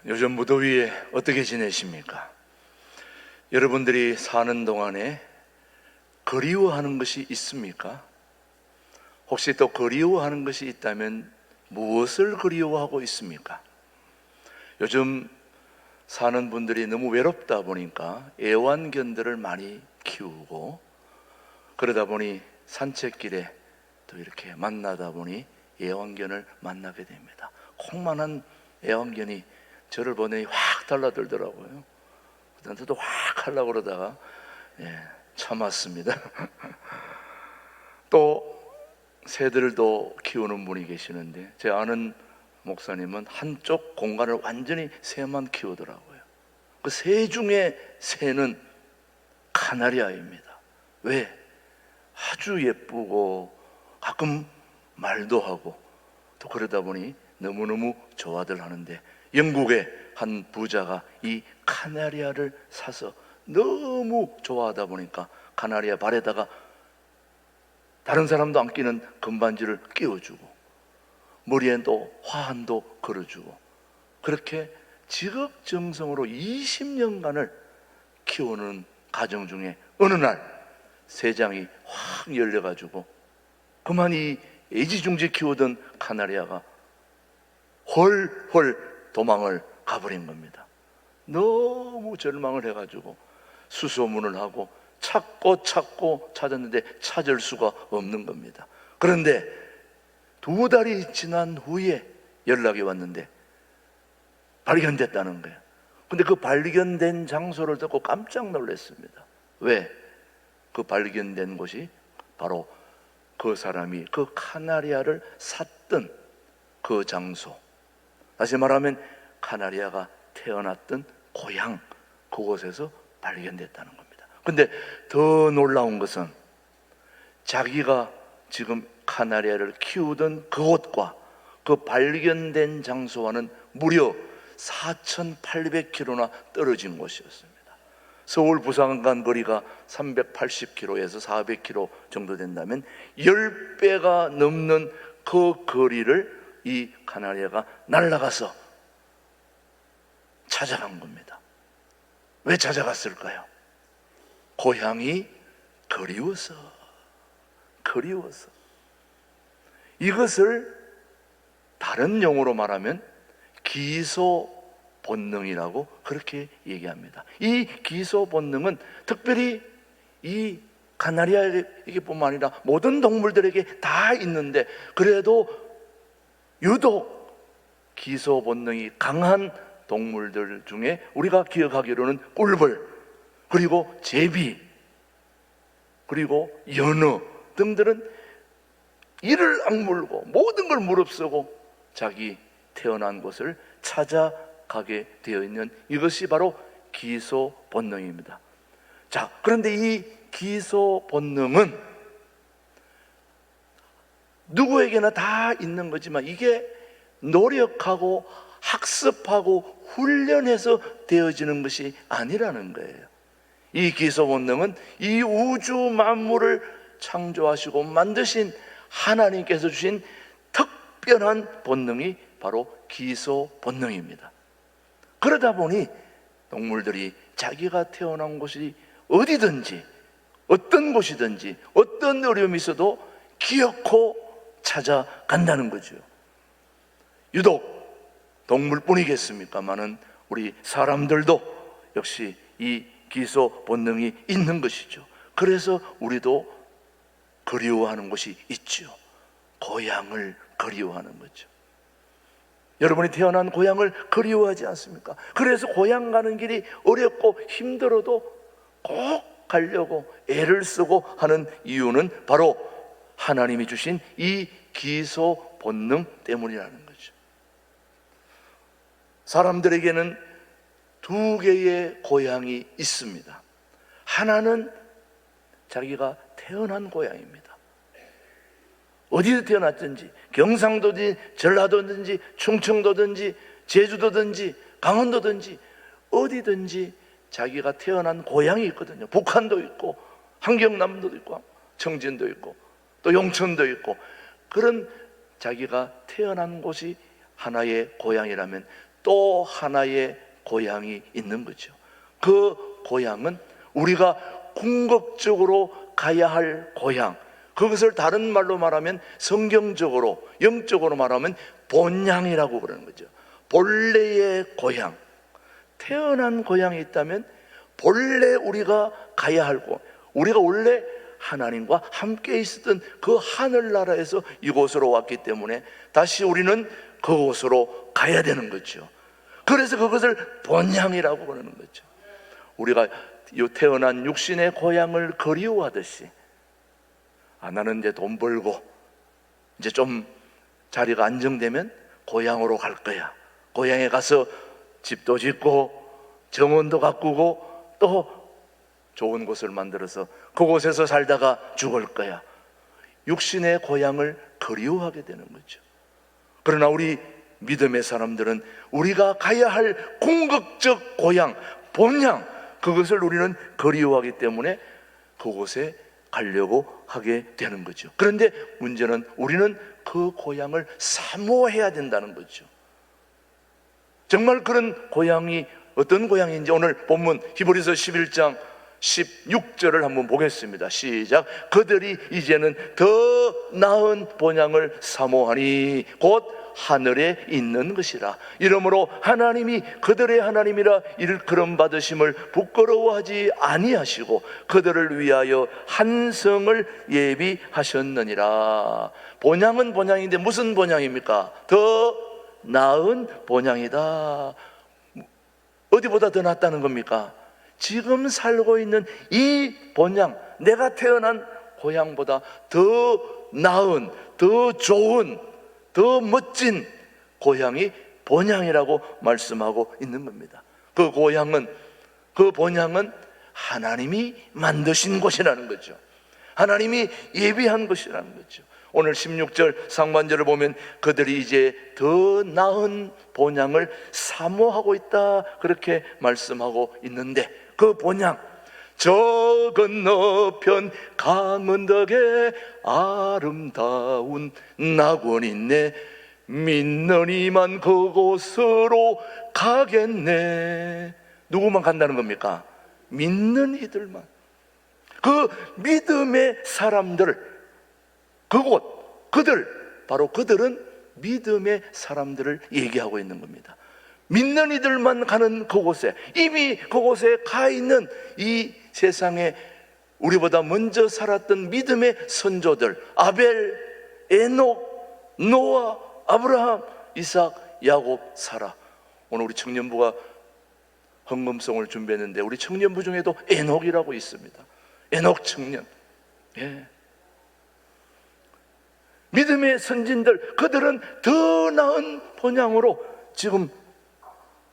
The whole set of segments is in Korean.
요즘 무더위에 어떻게 지내십니까? 여러분들이 사는 동안에 그리워하는 것이 있습니까? 혹시 또 그리워하는 것이 있다면 무엇을 그리워하고 있습니까? 요즘 사는 분들이 너무 외롭다 보니까 애완견들을 많이 키우고, 그러다 보니 산책길에 또 이렇게 만나다 보니 애완견을 만나게 됩니다. 콩만한 애완견이 저를 보더니 확 달라들더라고요. 저도 확 하려고 그러다가 참았습니다. 또 새들도 키우는 분이 계시는데, 제 아는 목사님은 한쪽 공간을 완전히 새만 키우더라고요. 그 새 중에 새는 카나리아입니다. 왜? 아주 예쁘고 가끔 말도 하고 또 그러다 보니 너무너무 좋아들 하는데, 영국의 한 부자가 이 카나리아를 사서 너무 좋아하다 보니까 카나리아 발에다가 다른 사람도 안 끼는 금반지를 끼워주고 머리엔 또 화환도 걸어주고, 그렇게 지극정성으로 20년간을 키우는 가정 중에 어느 날 새장이 확 열려가지고 그만 이 애지중지 키우던 카나리아가 헐헐 도망을 가버린 겁니다. 너무 절망을 해가지고 수소문을 하고 찾고 찾았는데 찾을 수가 없는 겁니다. 그런데 2달이 지난 후에 연락이 왔는데 발견됐다는 거예요. 근데 그 발견된 장소를 듣고 깜짝 놀랐습니다. 왜? 그 발견된 곳이 바로 그 사람이 그 카나리아를 샀던 그 장소, 다시 말하면 카나리아가 태어났던 고향, 그곳에서 발견됐다는 겁니다. 근데 더 놀라운 것은 자기가 지금 카나리아를 키우던 그곳과 그 발견된 장소와는 무려 4,800km나 떨어진 곳이었습니다. 서울 부산 간 거리가 380km에서 400km 정도 된다면 10배가 넘는 그 거리를 이 카나리아가 날아가서 찾아간 겁니다. 왜 찾아갔을까요? 고향이 그리워서. 이것을 다른 용어로 말하면 기소 본능이라고 그렇게 얘기합니다. 이 기소 본능은 특별히 이 카나리아에게뿐만 아니라 모든 동물들에게 다 있는데, 그래도 유독 기소 본능이 강한 동물들 중에 우리가 기억하기로는 꿀벌, 그리고 제비, 그리고 연어 등들은 이를 악물고 모든 걸 무릅쓰고 자기 태어난 곳을 찾아가게 되어 있는 이것이 바로 기소 본능입니다. 자, 그런데 이 기소 본능은 누구에게나 다 있는 거지만 이게 노력하고 학습하고 훈련해서 되어지는 것이 아니라는 거예요. 이 기소 본능은 이 우주 만물을 창조하시고 만드신 하나님께서 주신 특별한 본능이 바로 기소 본능입니다. 그러다 보니 동물들이 자기가 태어난 곳이 어디든지 어떤 곳이든지 어떤 어려움이 있어도 기어코 찾아간다는 거죠. 유독 동물뿐이겠습니까마는 우리 사람들도 역시 이 기소 본능이 있는 것이죠. 그래서 우리도 그리워하는 것이 있죠. 고향을 그리워하는 거죠. 여러분이 태어난 고향을 그리워하지 않습니까? 그래서 고향 가는 길이 어렵고 힘들어도 꼭 가려고 애를 쓰고 하는 이유는 바로 하나님이 주신 이 기소 본능 때문이라는 거죠. 사람들에게는 2개의 고향이 있습니다. 하나는 자기가 태어난 고향입니다. 어디서 태어났든지, 경상도든지 전라도든지 충청도든지 제주도든지 강원도든지 어디든지 자기가 태어난 고향이 있거든요. 북한도 있고 한경남도도 있고 청진도 있고 또 용천도 있고, 그런 자기가 태어난 곳이 하나의 고향이라면 또 하나의 고향이 있는 거죠. 그 고향은 우리가 궁극적으로 가야 할 고향, 그것을 다른 말로 말하면 성경적으로 영적으로 말하면 본향이라고 그러는 거죠. 본래의 고향, 태어난 고향이 있다면 본래 우리가 가야 할 곳, 우리가 원래 하나님과 함께 있었던 그 하늘나라에서 이곳으로 왔기 때문에 다시 우리는 그곳으로 가야 되는 거죠. 그래서 그것을 본향이라고 그러는 거죠. 우리가 태어난 육신의 고향을 그리워하듯이, 나는 이제 돈 벌고 이제 좀 자리가 안정되면 고향으로 갈 거야. 고향에 가서 집도 짓고 정원도 가꾸고 또 좋은 곳을 만들어서 그곳에서 살다가 죽을 거야. 육신의 고향을 그리워하게 되는 거죠. 그러나 우리 믿음의 사람들은 우리가 가야 할 궁극적 고향, 본향, 그것을 우리는 그리워하기 때문에 그곳에 가려고 하게 되는 거죠. 그런데 문제는 우리는 그 고향을 사모해야 된다는 거죠. 정말 그런 고향이 어떤 고향인지 오늘 본문 히브리서 11장 16절을 한번 보겠습니다. 시작. 그들이 이제는 더 나은 본향을 사모하니 곧 하늘에 있는 것이라. 이러므로 하나님이 그들의 하나님이라 일컬음 받으심을 부끄러워하지 아니하시고 그들을 위하여 한 성을 예비하셨느니라. 본향은 본향인데 무슨 본향입니까? 더 나은 본향이다. 어디보다 더 낫다는 겁니까? 지금 살고 있는 이 본향, 내가 태어난 고향보다 더 나은, 더 좋은, 더 멋진 고향이 본향이라고 말씀하고 있는 겁니다. 그 고향은, 그 본향은 하나님이 만드신 곳이라는 거죠. 하나님이 예비한 것이라는 거죠. 오늘 16절 상반절을 보면 그들이 이제 더 나은 본향을 사모하고 있다, 그렇게 말씀하고 있는데, 그 본향, 저 건너편 강은덕에 아름다운 낙원이 있네. 믿는 이만 그곳으로 가겠네. 누구만 간다는 겁니까? 믿는 이들만. 그 믿음의 사람들, 그곳, 그들, 바로 그들은 믿음의 사람들을 얘기하고 있는 겁니다. 믿는 이들만 가는 그곳에, 이미 그곳에 가 있는 이 세상에 우리보다 먼저 살았던 믿음의 선조들, 아벨, 에녹, 노아, 아브라함, 이삭, 야곱, 사라. 오늘 우리 청년부가 헌금송을 준비했는데 우리 청년부 중에도 에녹이라고 있습니다. 에녹 청년. 예. 믿음의 선진들, 그들은 더 나은 본향으로 지금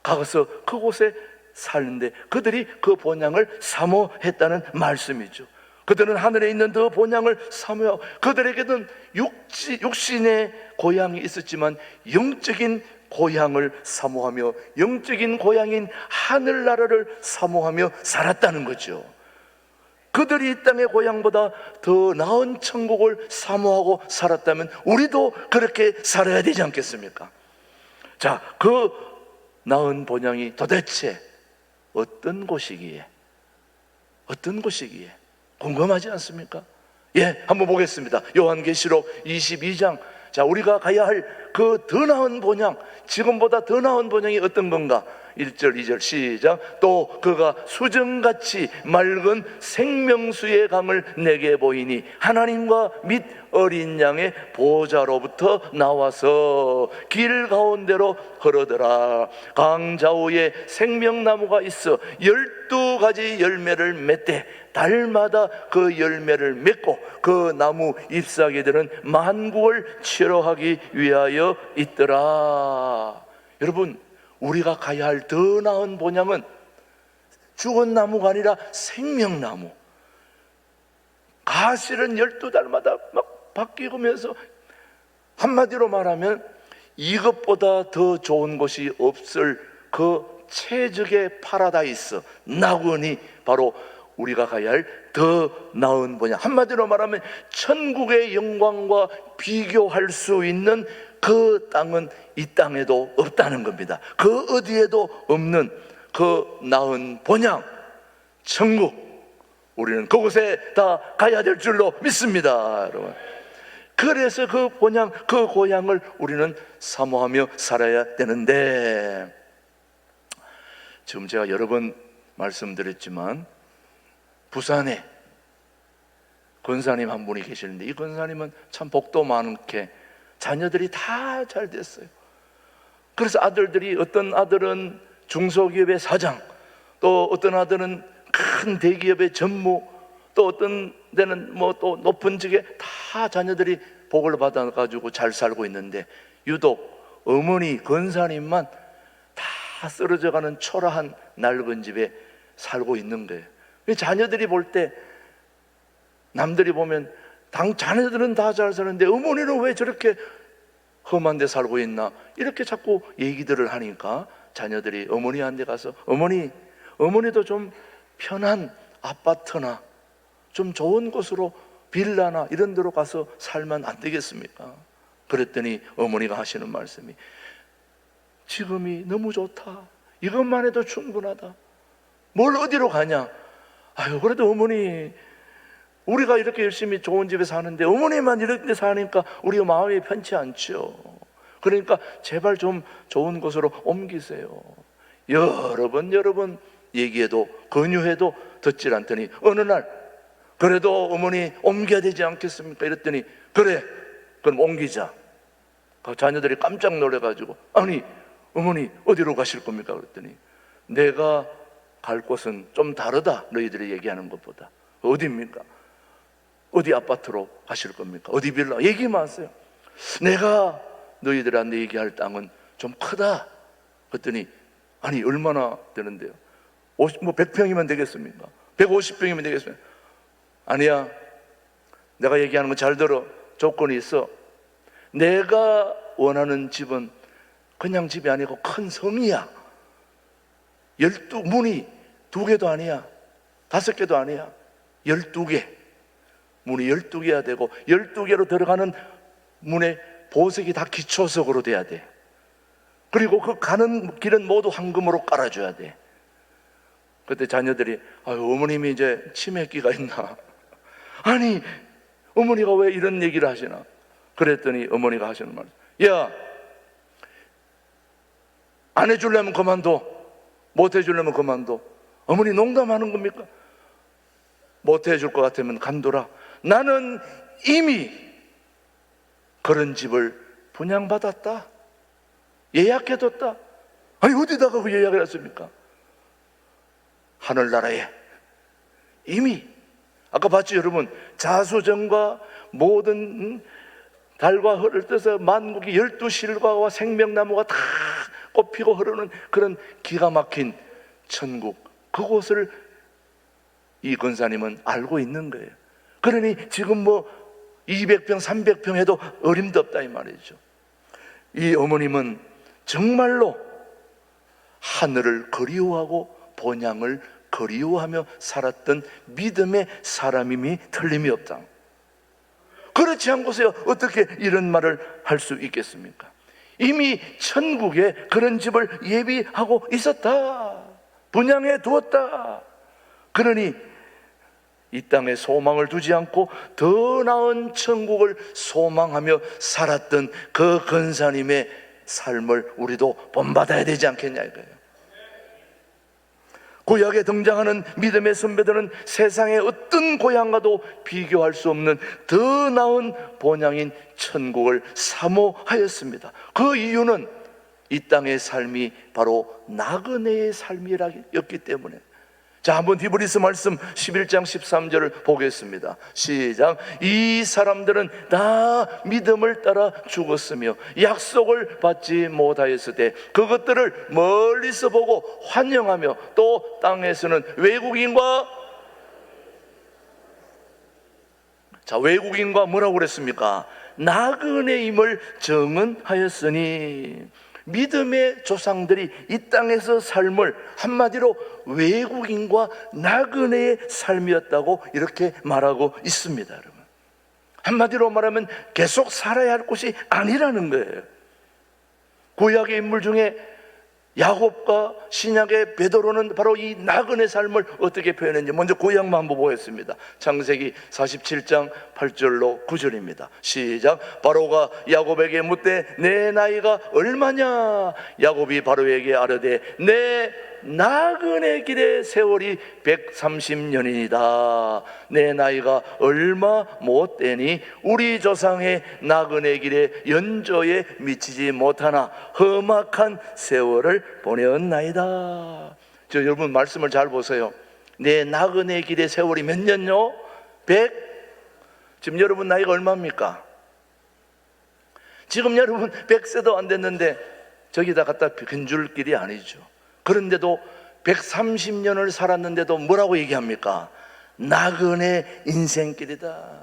가서 그곳에 사는데 그들이 그 본향을 사모했다는 말씀이죠. 그들은 하늘에 있는 더 본향을 사모하고, 그들에게는 육신의 고향이 있었지만 영적인 고향을 사모하며 영적인 고향인 하늘나라를 사모하며 살았다는 거죠. 그들이 이 땅의 고향보다 더 나은 천국을 사모하고 살았다면 우리도 그렇게 살아야 되지 않겠습니까? 자, 그 나은 본향이 도대체 어떤 곳이기에, 어떤 곳이기에 궁금하지 않습니까? 예, 한번 보겠습니다. 요한계시록 22장. 자, 우리가 가야 할 그 더 나은 본향, 지금보다 더 나은 본향이 어떤 건가? 1절 2절 시작. 또 그가 수정같이 맑은 생명수의 강을 내게 보이니 하나님과 및 어린 양의 보좌로부터 나와서 길 가운데로 흐르더라. 강 좌우에 생명나무가 있어 12가지 열매를 맺되 달마다 그 열매를 맺고 그 나무 잎사귀들은 만국을 치료하기 위하여 있더라. 여러분, 우리가 가야 할 더 나은 본향은 죽은 나무가 아니라 생명나무. 가실은 12달마다 막 바뀌면서, 한마디로 말하면 이것보다 더 좋은 곳이 없을 그 최적의 파라다이스, 낙원이 바로 우리가 가야 할 더 나은 본향. 한마디로 말하면 천국의 영광과 비교할 수 있는 그 땅은 이 땅에도 없다는 겁니다. 그 어디에도 없는 그 나은 본향, 천국, 우리는 그곳에 다 가야 될 줄로 믿습니다, 여러분. 그래서 그 본향, 그 고향을 우리는 사모하며 살아야 되는데, 지금 제가 여러 번 말씀드렸지만 부산에 권사님 한 분이 계시는데, 이 권사님은 참 복도 많게 자녀들이 다 잘 됐어요. 그래서 아들들이, 어떤 아들은 중소기업의 사장, 또 어떤 아들은 큰 대기업의 전무, 또 어떤 데는 뭐 또 높은 직에 다 자녀들이 복을 받아가지고 잘 살고 있는데, 유독 어머니 권사님만 다 쓰러져가는 초라한 낡은 집에 살고 있는 거예요. 자녀들이 볼 때, 남들이 보면 자녀들은 다 잘 사는데 어머니는 왜 저렇게 험한 데 살고 있나, 이렇게 자꾸 얘기들을 하니까 자녀들이 어머니한테 가서, 어머니도 좀 편한 아파트나 좀 좋은 곳으로, 빌라나 이런 데로 가서 살면 안 되겠습니까? 그랬더니 어머니가 하시는 말씀이, 지금이 너무 좋다, 이것만 해도 충분하다, 뭘 어디로 가냐. 아유, 그래도 어머니, 우리가 이렇게 열심히 좋은 집에 사는데 어머니만 이런 데 사니까 우리 마음이 편치 않죠. 그러니까 제발 좀 좋은 곳으로 옮기세요. 여러 번 얘기해도, 권유해도 듣질 않더니 어느 날, 그래도 어머니 옮겨야 되지 않겠습니까? 이랬더니, 그래, 그럼 옮기자. 자녀들이 깜짝 놀라가지고, 아니 어머니 어디로 가실 겁니까? 그랬더니, 내가 갈 곳은 좀 다르다, 너희들이 얘기하는 것보다. 어디입니까? 어디 아파트로 가실 겁니까? 어디 빌라? 얘기만 하세요. 내가 너희들한테 얘기할 땅은 좀 크다. 그랬더니, 아니 얼마나 되는데요? 100평이면 되겠습니까? 150평이면 되겠습니까? 아니야, 내가 얘기하는 거 잘 들어. 조건이 있어. 내가 원하는 집은 그냥 집이 아니고 큰 성이야. 문이 2개도 아니야, 5개도 아니야, 12개. 문이 12개야 되고, 12개로 들어가는 문에 보석이 다 기초석으로 돼야 돼. 그리고 그 가는 길은 모두 황금으로 깔아줘야 돼. 그때 자녀들이, 아유, 어머님이 이제 치매기가 있나? 아니, 어머니가 왜 이런 얘기를 하시나? 그랬더니 어머니가 하시는 말, 야, 안 해주려면 그만둬, 못 해주려면 그만둬. 어머니 농담하는 겁니까? 못 해줄 것 같으면 간둬라. 나는 이미 그런 집을 분양받았다, 예약해뒀다. 아니, 어디다가 그 예약을 했습니까? 하늘나라에 이미. 아까 봤죠, 여러분? 자수정과 모든 달과 흙을 떠서 만국이 12실과와 생명나무가 다 꽃피고 흐르는 그런 기가 막힌 천국, 그곳을 이 권사님은 알고 있는 거예요. 그러니 지금 뭐 200평, 300평 해도 어림도 없다, 이 말이죠. 이 어머님은 정말로 하늘을 그리워하고 본향을 그리워하며 살았던 믿음의 사람임이 틀림이 없다. 그렇지 않고서야 어떻게 이런 말을 할 수 있겠습니까? 이미 천국에 그런 집을 예비하고 있었다, 분양해 두었다. 그러니 이 땅에 소망을 두지 않고 더 나은 천국을 소망하며 살았던 그 권사님의 삶을 우리도 본받아야 되지 않겠냐 이거예요. 구약에 등장하는 믿음의 선배들은 세상의 어떤 고향과도 비교할 수 없는 더 나은 본향인 천국을 사모하였습니다. 그 이유는 이 땅의 삶이 바로 나그네의 삶이었기 때문에. 자, 한번 디브리스 말씀 11장 13절을 보겠습니다. 시작. 이 사람들은 다 믿음을 따라 죽었으며 약속을 받지 못하였으되 그것들을 멀리서 보고 환영하며 또 땅에서는 외국인과 뭐라고 그랬습니까? 나그네임을 증언하였으니, 믿음의 조상들이 이 땅에서 삶을 한마디로 외국인과 나그네의 삶이었다고 이렇게 말하고 있습니다, 여러분. 한마디로 말하면 계속 살아야 할 곳이 아니라는 거예요. 구약의 인물 중에 야곱과 신약의 베드로는 바로 이 나그네 삶을 어떻게 표현했는지 먼저 구약만 한번 보겠습니다. 창세기 47장 8절로 9절입니다. 시작. 바로가 야곱에게 묻되 내 나이가 얼마냐? 야곱이 바로에게 아뢰되 내 나그네 길의 세월이 130년이니이다. 내 나이가 얼마 못되니 우리 조상의 나그네 길의 연조에 미치지 못하나 험악한 세월을 보내었나이다. 저 여러분 말씀을 잘 보세요. 내 나그네 길의 세월이 몇 년요? 100. 지금 여러분 나이가 얼마입니까? 지금 여러분 100세도 안 됐는데 저기다 갖다 견줄 길이 아니죠. 그런데도 130년을 살았는데도 뭐라고 얘기합니까? 나그네 인생길이다.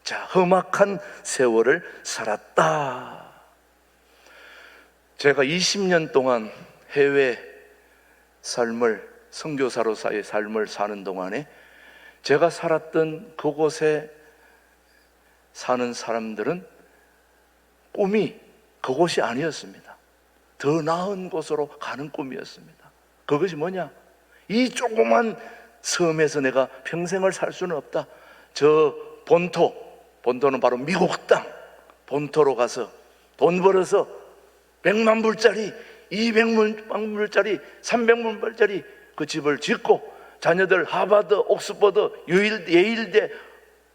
자, 험악한 세월을 살았다. 제가 20년 동안 해외 삶을, 선교사로서의 삶을 사는 동안에 제가 살았던 그곳에 사는 사람들은 꿈이 그곳이 아니었습니다. 더 나은 곳으로 가는 꿈이었습니다. 그것이 뭐냐? 이 조그만 섬에서 내가 평생을 살 수는 없다. 저 본토는 바로 미국 땅, 본토로 가서 돈 벌어서 100만 불짜리, 200만 불짜리, 300만 불짜리 그 집을 짓고 자녀들 하버드, 옥스퍼드, 예일대,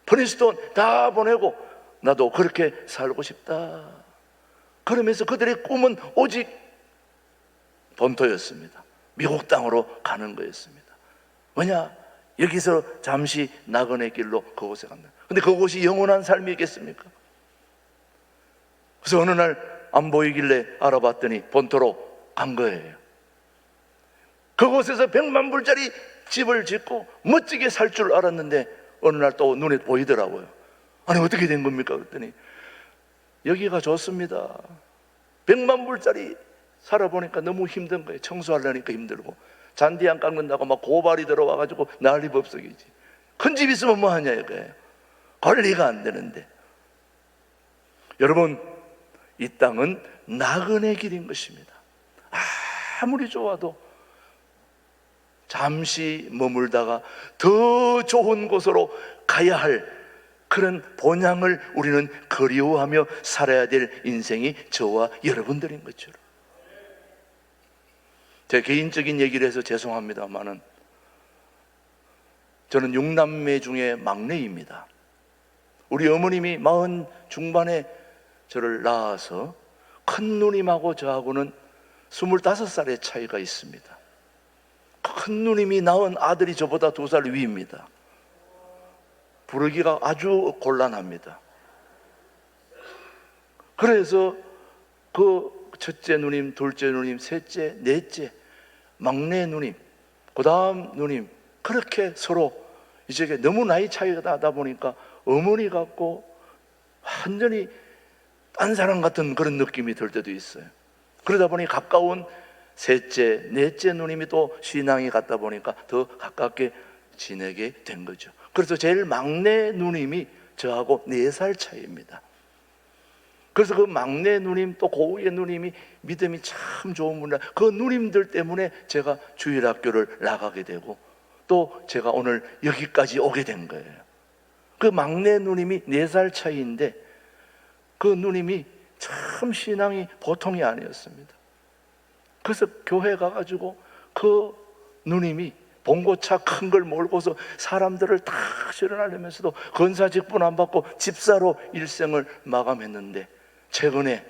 프린스턴 다 보내고 나도 그렇게 살고 싶다. 그러면서 그들의 꿈은 오직 본토였습니다. 미국 땅으로 가는 거였습니다. 왜냐? 여기서 잠시 나그네 길로 그곳에 간다. 근데 그곳이 영원한 삶이겠습니까? 그래서 어느 날 안 보이길래 알아봤더니 본토로 간 거예요. 그곳에서 100만 불짜리 집을 짓고 멋지게 살 줄 알았는데 어느 날 또 눈에 보이더라고요. 아니 어떻게 된 겁니까? 그랬더니 여기가 좋습니다. 100만 불짜리 살아보니까 너무 힘든 거예요. 청소하려니까 힘들고 잔디 안 깎는다고 막 고발이 들어와가지고 난리법석이지. 큰 집 있으면 뭐 하냐 이거예요. 관리가 안 되는데. 여러분, 이 땅은 나그네 길인 것입니다. 아무리 좋아도 잠시 머물다가 더 좋은 곳으로 가야 할 그런 본향을 우리는 그리워하며 살아야 될 인생이 저와 여러분들인 것처럼. 제 개인적인 얘기를 해서 죄송합니다만은 저는 6남매 중에 막내입니다. 우리 어머님이 40 중반에 저를 낳아서 큰 누님하고 저하고는 25살의 차이가 있습니다. 큰 누님이 낳은 아들이 저보다 2살 위입니다. 부르기가 아주 곤란합니다. 그래서 그 첫째 누님, 둘째 누님, 셋째, 넷째, 막내 누님, 그 다음 누님, 그렇게 서로 이제 너무 나이 차이가 나다 보니까 어머니 같고 완전히 딴 사람 같은 그런 느낌이 들 때도 있어요. 그러다 보니 가까운 셋째, 넷째 누님이 또 신앙이 같다 보니까 더 가깝게 지내게 된 거죠. 그래서 제일 막내 누님이 저하고 4살 차이입니다. 그래서 그 막내 누님 또 고우의 누님이 믿음이 참 좋은 분이라 그 누님들 때문에 제가 주일학교를 나가게 되고 또 제가 오늘 여기까지 오게 된 거예요. 그 막내 누님이 4살 차이인데 그 누님이 참 신앙이 보통이 아니었습니다. 그래서 교회 가가지고 그 누님이 봉고차 큰 걸 몰고서 사람들을 다 실현하려면서도 건사 직분 안 받고 집사로 일생을 마감했는데 최근에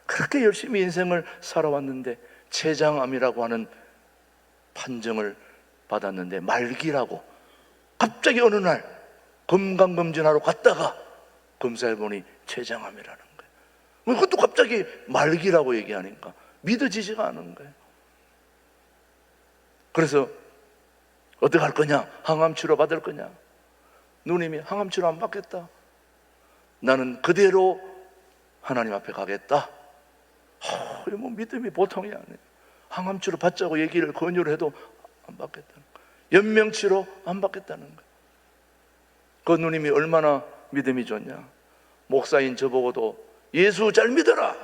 그렇게 열심히 인생을 살아왔는데 췌장암이라고 하는 판정을 받았는데 말기라고 갑자기 어느 날 건강검진하러 갔다가 검사해보니 췌장암이라는 거예요. 그것도 갑자기 말기라고 얘기하니까 믿어지지가 않은 거예요. 그래서 어떻게 할 거냐? 항암 치료 받을 거냐? 누님이 항암 치료 안 받겠다. 나는 그대로 하나님 앞에 가겠다. 뭐 믿음이 보통이 아니에요. 항암 치료 받자고 얘기를 권유를 해도 안 받겠다는 거예요. 연명 치료 안 받겠다는 거예요. 그 누님이 얼마나 믿음이 좋냐? 목사인 저보고도 예수 잘 믿어라.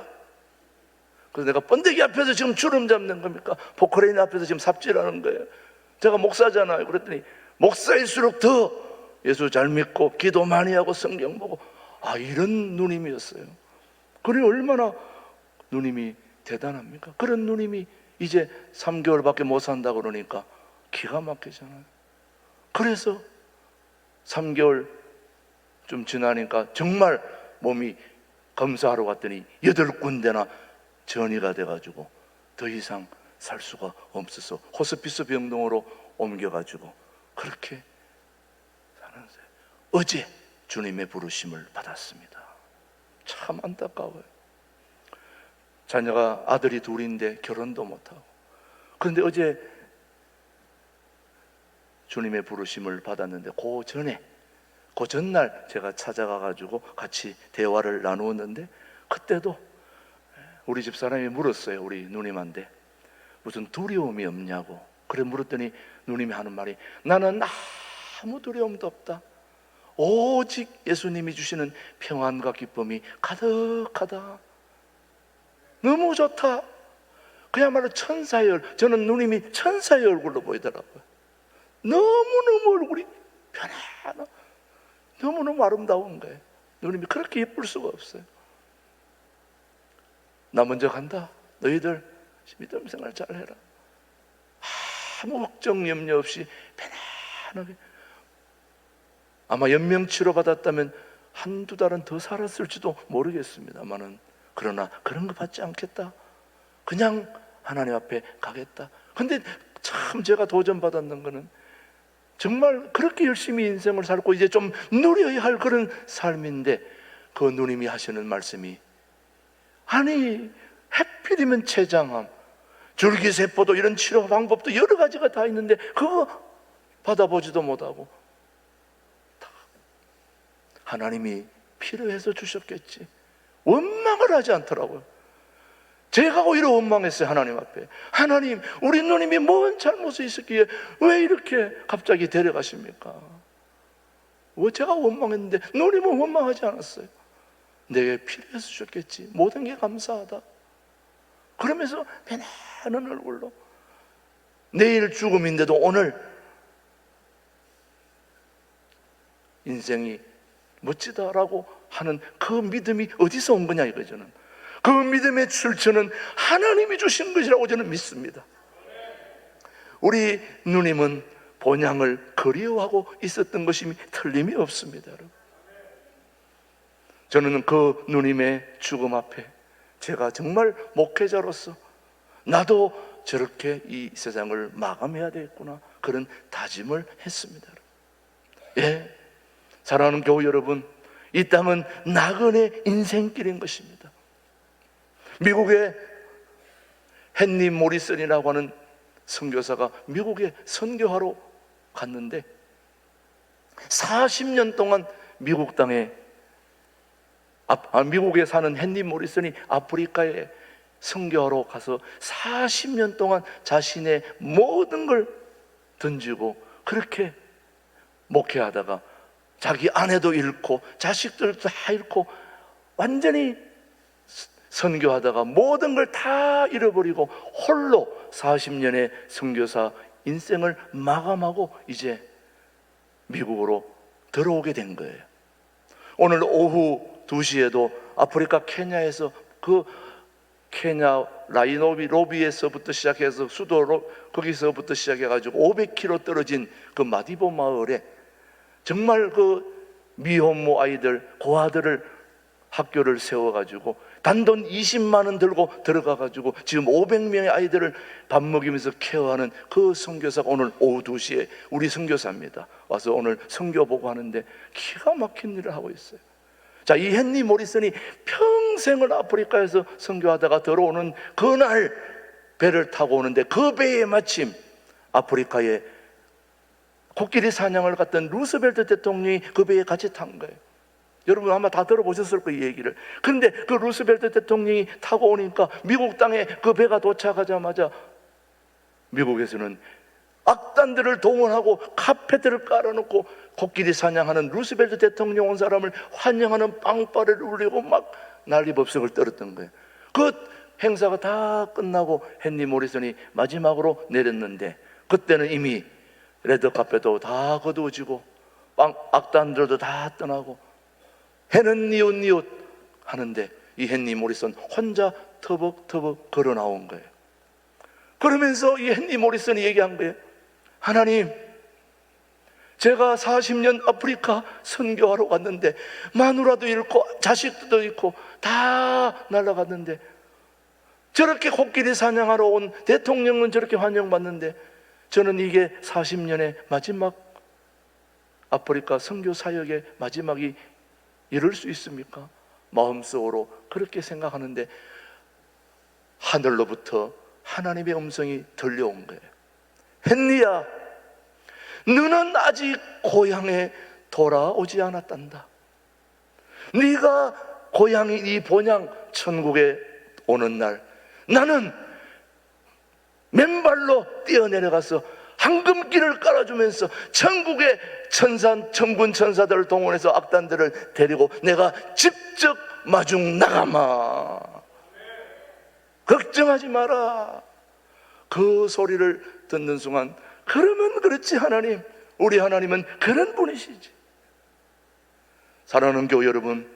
그래서 내가 번데기 앞에서 지금 주름 잡는 겁니까? 포크레인 앞에서 지금 삽질하는 거예요. 제가 목사잖아요. 그랬더니 목사일수록 더 예수 잘 믿고 기도 많이 하고 성경 보고, 이런 누님이었어요. 그래 얼마나 누님이 대단합니까? 그런 누님이 이제 3개월밖에 못 산다고 그러니까 기가 막히잖아요. 그래서 3개월 좀 지나니까 정말 몸이 검사하러 갔더니 8군데나 전이가 돼가지고 더 이상 살 수가 없어서 호스피스 병동으로 옮겨가지고 그렇게 사는 거예요. 어제 주님의 부르심을 받았습니다. 참 안타까워요. 자녀가 아들이 둘인데 결혼도 못하고, 그런데 어제 주님의 부르심을 받았는데 그 전날 제가 찾아가가지고 같이 대화를 나누었는데, 그때도 우리 집사람이 물었어요. 우리 누님한테 무슨 두려움이 없냐고. 그래 물었더니 누님이 하는 말이, 나는 아무 두려움도 없다. 오직 예수님이 주시는 평안과 기쁨이 가득하다. 너무 좋다. 그야말로 천사의 얼굴. 저는 누님이 천사의 얼굴로 보이더라고요. 너무너무 얼굴이 편안하고 너무너무 아름다운 거예요. 누님이 그렇게 예쁠 수가 없어요. 나 먼저 간다. 너희들 믿음 생활 잘해라. 아무 걱정 염려 없이 편안하게. 아마 연명치료 받았다면 한두 달은 더 살았을지도 모르겠습니다만은, 그러나 그런 거 받지 않겠다. 그냥 하나님 앞에 가겠다. 근데 참 제가 도전받았는 거는, 정말 그렇게 열심히 인생을 살고 이제 좀 누려야 할 그런 삶인데, 그 누님이 하시는 말씀이, 아니 해필이면 췌장암, 줄기세포도 이런 치료 방법도 여러 가지가 다 있는데 그거 받아보지도 못하고 다 하나님이 필요해서 주셨겠지. 원망을 하지 않더라고요. 제가 오히려 원망했어요. 하나님 앞에, 하나님 우리 누님이 뭔 잘못이 있었기에 왜 이렇게 갑자기 데려가십니까? 왜 제가 원망했는데 누님은 원망하지 않았어요. 내게 필요해서 주셨겠지. 모든 게 감사하다. 그러면서 편안한 얼굴로, 내일 죽음인데도 오늘 인생이 멋지다라고 하는 그 믿음이 어디서 온 거냐 이거죠. 저는 그 믿음의 출처는 하나님이 주신 것이라고 저는 믿습니다. 우리 누님은 본향을 그리워하고 있었던 것이 틀림이 없습니다. 여러분, 저는 그 누님의 죽음 앞에 제가 정말 목회자로서 나도 저렇게 이 세상을 마감해야 되겠구나, 그런 다짐을 했습니다. 예, 사랑하는 교우 여러분, 이 땅은 나그네 인생길인 것입니다. 미국의 헨리 모리슨이라고 하는 선교사가 미국에 선교하러 갔는데 40년 동안 미국 땅에 미국에 사는 헨리 모리슨이 아프리카에 선교하러 가서 40년 동안 자신의 모든 걸 던지고 그렇게 목회하다가 자기 아내도 잃고 자식들도 다 잃고 완전히 선교하다가 모든 걸 다 잃어버리고 홀로 40년의 선교사 인생을 마감하고 이제 미국으로 들어오게 된 거예요. 오늘 오후 2시에도 아프리카 케냐에서 그 케냐 로비에서부터 시작해서 수도로 거기서부터 시작해가지고 500km 떨어진 그 마디보 마을에 정말 그 미혼모 아이들, 고아들을 학교를 세워가지고 단돈 20만 원 들고 들어가가지고 지금 500명의 아이들을 밥 먹이면서 케어하는 그 선교사가 오늘 오후 2시에 우리 선교사입니다. 와서 오늘 선교 보고 하는데 기가 막힌 일을 하고 있어요. 자, 이 헨리 모리슨이 평생을 아프리카에서 선교하다가 들어오는 그날 배를 타고 오는데 그 배에 마침 아프리카에 코끼리 사냥을 갔던 루스벨트 대통령이 그 배에 같이 탄 거예요. 여러분 아마 다 들어보셨을 거예요, 이 얘기를. 그런데 그 루스벨트 대통령이 타고 오니까 미국 땅에 그 배가 도착하자마자 미국에서는 악단들을 동원하고 카페들을 깔아놓고 코끼리 사냥하는 루스벨트 대통령 온 사람을 환영하는 빵빠레를 울리고 막 난리법석을 떨었던 거예요. 그 행사가 다 끝나고 헨리 모리슨이 마지막으로 내렸는데, 그때는 이미 레드카펫도 다 거두어지고 악단들도 다 떠나고 해는 뉘웃뉘웃 하는데 이 헨리 모리슨 혼자 터벅터벅 걸어 나온 거예요. 그러면서 이 헨리 모리슨이 얘기한 거예요. 하나님, 제가 40년 아프리카 선교하러 갔는데 마누라도 잃고 자식도 잃고 다 날아갔는데, 저렇게 코끼리 사냥하러 온 대통령은 저렇게 환영받는데 저는 이게 40년의 마지막 아프리카 선교 사역의 마지막이 이럴 수 있습니까? 마음속으로 그렇게 생각하는데 하늘로부터 하나님의 음성이 들려온 거예요. 헨리야, 너는 아직 고향에 돌아오지 않았단다. 네가 고향이 이 본향 천국에 오는 날 나는 맨발로 뛰어내려가서 황금길을 깔아주면서 천국의 천군 천사들을 동원해서 악단들을 데리고 내가 직접 마중 나가마. 걱정하지 마라. 그 소리를 듣는 순간, 그러면 그렇지 하나님, 우리 하나님은 그런 분이시지. 사랑하는 교회 여러분,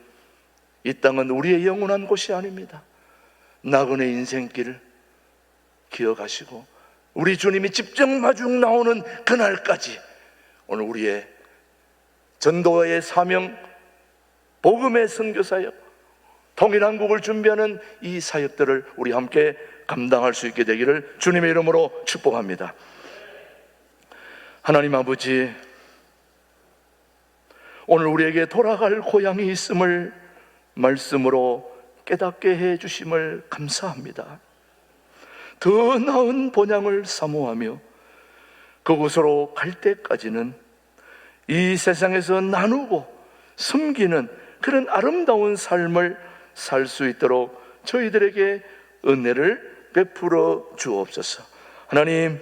이 땅은 우리의 영원한 곳이 아닙니다. 나그네 인생길을 기억하시고 우리 주님이 직접 마중 나오는 그날까지 오늘 우리의 전도의 사명, 복음의 선교사역, 통일한국을 준비하는 이 사역들을 우리 함께 감당할 수 있게 되기를 주님의 이름으로 축복합니다. 하나님 아버지, 오늘 우리에게 돌아갈 고향이 있음을 말씀으로 깨닫게 해 주심을 감사합니다. 더 나은 본향을 사모하며 그곳으로 갈 때까지는 이 세상에서 나누고 섬기는 그런 아름다운 삶을 살 수 있도록 저희들에게 은혜를 베풀어 주옵소서. 하나님,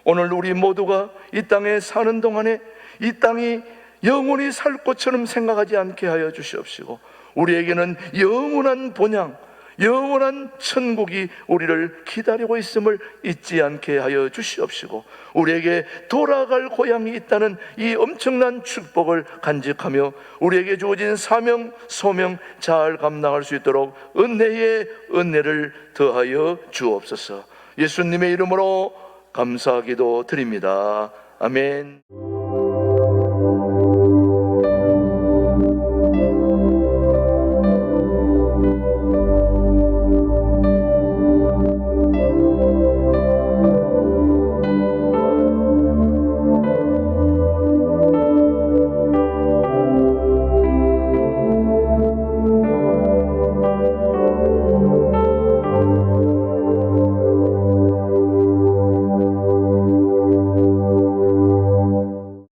오늘 우리 모두가 이 땅에 사는 동안에 이 땅이 영원히 살 곳처럼 생각하지 않게 하여 주시옵시고, 우리에게는 영원한 본향, 영원한 천국이 우리를 기다리고 있음을 잊지 않게 하여 주시옵시고, 우리에게 돌아갈 고향이 있다는 이 엄청난 축복을 간직하며 우리에게 주어진 사명, 소명 잘 감당할 수 있도록 은혜에 은혜를 더하여 주옵소서. 예수님의 이름으로 감사기도 드립니다. 아멘.